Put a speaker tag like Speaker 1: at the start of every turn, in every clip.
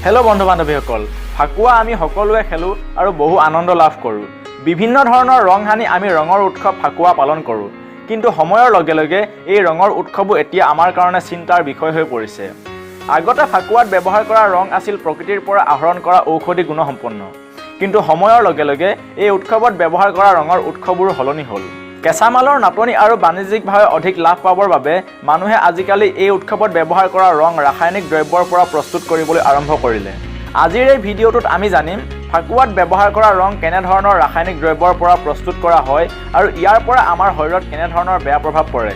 Speaker 1: Hello' বন্ধু বান্ধৱীসকল, ফাকুৱা আমি সকলোৱে খেলোঁ আৰু বহু আনন্দ লাভ কৰোঁ। বিভিন্ন ধৰণৰ ৰং সানি আমি ৰঙৰ উৎসৱ ফাকুৱা পালন কৰোঁ। কিন্তু সময়ৰ লগে লগে এই ৰঙৰ উৎসৱো এতিয়া আমাৰ কাৰণে চিন্তাৰ বিষয় হৈ পৰিছে। আগতে ফাকুৱাত ব্যৱহাৰ কৰা ৰং আছিল প্ৰকৃতিৰ পৰা আহৰণ কৰা ঔষধি গুণসম্পন্ন। কিন্তু সময়ৰ লগে লগে এই উৎসৱত ব্যৱহাৰ কৰা ৰঙৰ উৎসবোৰো সলনি হ'ল। কেঁচামালৰ নাটনি আৰু বাণিজ্যিকভাৱে অধিক লাভ পাবৰ বাবে মানুহে আজিকালি এই উৎসৱত ব্যৱহাৰ কৰা ৰং ৰাসায়নিক দ্ৰব্যৰ পৰা প্ৰস্তুত কৰিবলৈ আৰম্ভ কৰিলে। আজিৰ এই ভিডিঅ'টোত আমি জানিম ফাকুৱাত ব্যৱহাৰ কৰা ৰং কেনেধৰণৰ ৰাসায়নিক দ্ৰব্যৰ পৰা প্ৰস্তুত কৰা হয় আৰু ইয়াৰ পৰা আমাৰ শৰীৰত কেনেধৰণৰ বেয়া প্ৰভাৱ পৰে।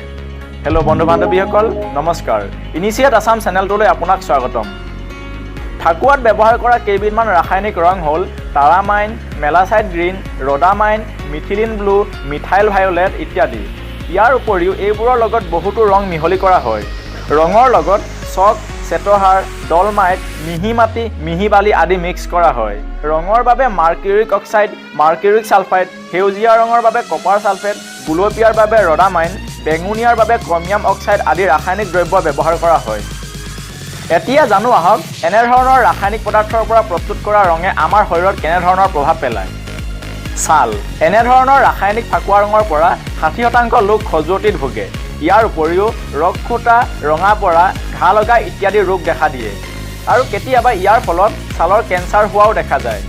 Speaker 1: হেল্ল' বন্ধু বান্ধৱীসকল, নমস্কাৰ। ইনিচিয়েট আছাম চেনেলটোলৈ আপোনাক স্বাগতম। ফাকুৱাত ব্যৱহাৰ কৰা কেইবিধমান ৰাসায়নিক ৰং হ'ল তাৰামাইন, malachite green, rhodamine, methylene blue, methyl violet ইত্যাদি। ইয়াৰ উপৰিও এইবোৰৰ লগত বহুতো ৰং মিহলি কৰা হয়। ৰঙৰ লগত চক, চেতহাৰ, ডলমাইট, মিহি মাটি, মিহি বালি আদি মিক্স কৰা হয়। ৰঙৰ বাবে মাৰ্কিউৰিক অক্সাইড, মাৰ্কিউৰিক ছালফাইড, সেউজীয়া ৰঙৰ বাবে কপাৰ ছালফেট, গুলপীয়াৰ বাবে ৰডামাইন, বেঙুনীয়াৰ বাবে ক্ৰমিয়াম অক্সাইড আদি ৰাসায়নিক দ্ৰব্য ব্যৱহাৰ কৰা হয়। এতিয়া জানো আহক এনেধৰণৰ ৰাসায়নিক পদাৰ্থৰ পৰা প্ৰস্তুত কৰা ৰঙে আমাৰ শৰীৰত কেনেধৰণৰ প্ৰভাৱ পেলায়। ছাল। এনেধৰণৰ ৰাসায়নিক ফাকুৱা ৰঙৰ পৰা 60% লোক খজুৱতিত ভোগে। ইয়াৰ উপৰিও ৰক্তখোটা, ৰঙা পৰা, ঘাঁ লগা ইত্যাদি ৰোগ দেখা দিয়ে আৰু কেতিয়াবা ইয়াৰ ফলত ছালৰ কেঞ্চাৰ হোৱাও দেখা যায়।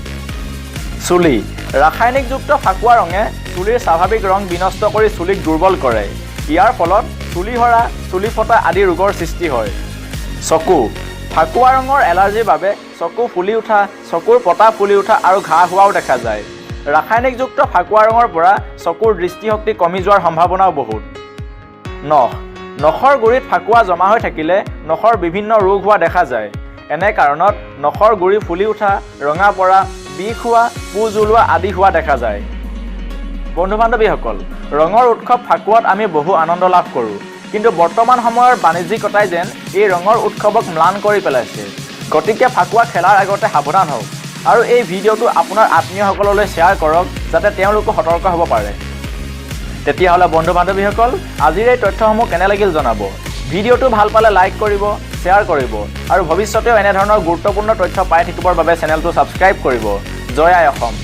Speaker 1: চুলি। ৰাসায়নিকযুক্ত ফাকুৱা ৰঙে চুলিৰ স্বাভাৱিক ৰং বিনষ্ট কৰি চুলিক দুৰ্বল কৰে। ইয়াৰ ফলত চুলি সৰা, চুলি ফটা আদি ৰোগৰ সৃষ্টি হয়। চকু। ফাকুৱা ৰঙৰ এলাৰ্জিৰ বাবে চকু ফুলি উঠা, চকুৰ পতা ফুলি উঠা আৰু ঘাঁ হোৱাও দেখা যায়। ৰাসায়নিকযুক্ত ফাকুৱা ৰঙৰ পৰা চকুৰ দৃষ্টিশক্তি কমি যোৱাৰ সম্ভাৱনাও বহুত। নখ। নখৰ গুৰিত ফাকুৱা জমা হৈ থাকিলে নখৰ বিভিন্ন ৰোগ হোৱা দেখা যায়। এনে কাৰণত নখৰ গুৰি ফুলি উঠা, ৰঙা পৰা, বিষ হোৱা, পুজ ওলোৱা আদি হোৱা দেখা যায়। বন্ধু বান্ধৱীসকল, ৰঙৰ উৎসৱ ফাকুৱাত আমি বহু আনন্দ লাভ কৰোঁ। কিন্তু বৰ্তমান সময়ৰ বাণিজ্যিকতাই যেন এই ৰঙৰ উৎসৱক ম্লান কৰি পেলাইছে। গতিকে ফাকুৱা খেলাৰ আগতে সাৱধান হওক আৰু এই ভিডিঅ'টো আপোনাৰ আত্মীয়সকললৈ শ্বেয়াৰ কৰক যাতে তেওঁলোকো সতৰ্ক হ'ব পাৰে। তেতিয়াহ'লে বন্ধু বান্ধৱীসকল, আজিৰ এই তথ্যসমূহ কেনে লাগিল জনাব। ভিডিঅ'টো ভাল পালে লাইক কৰিব, শ্বেয়াৰ কৰিব আৰু ভৱিষ্যতেও এনেধৰণৰ গুৰুত্বপূৰ্ণ তথ্য পাই থাকিবৰ বাবে চেনেলটো ছাবস্ক্ৰাইব কৰিব। জয় আই অসম।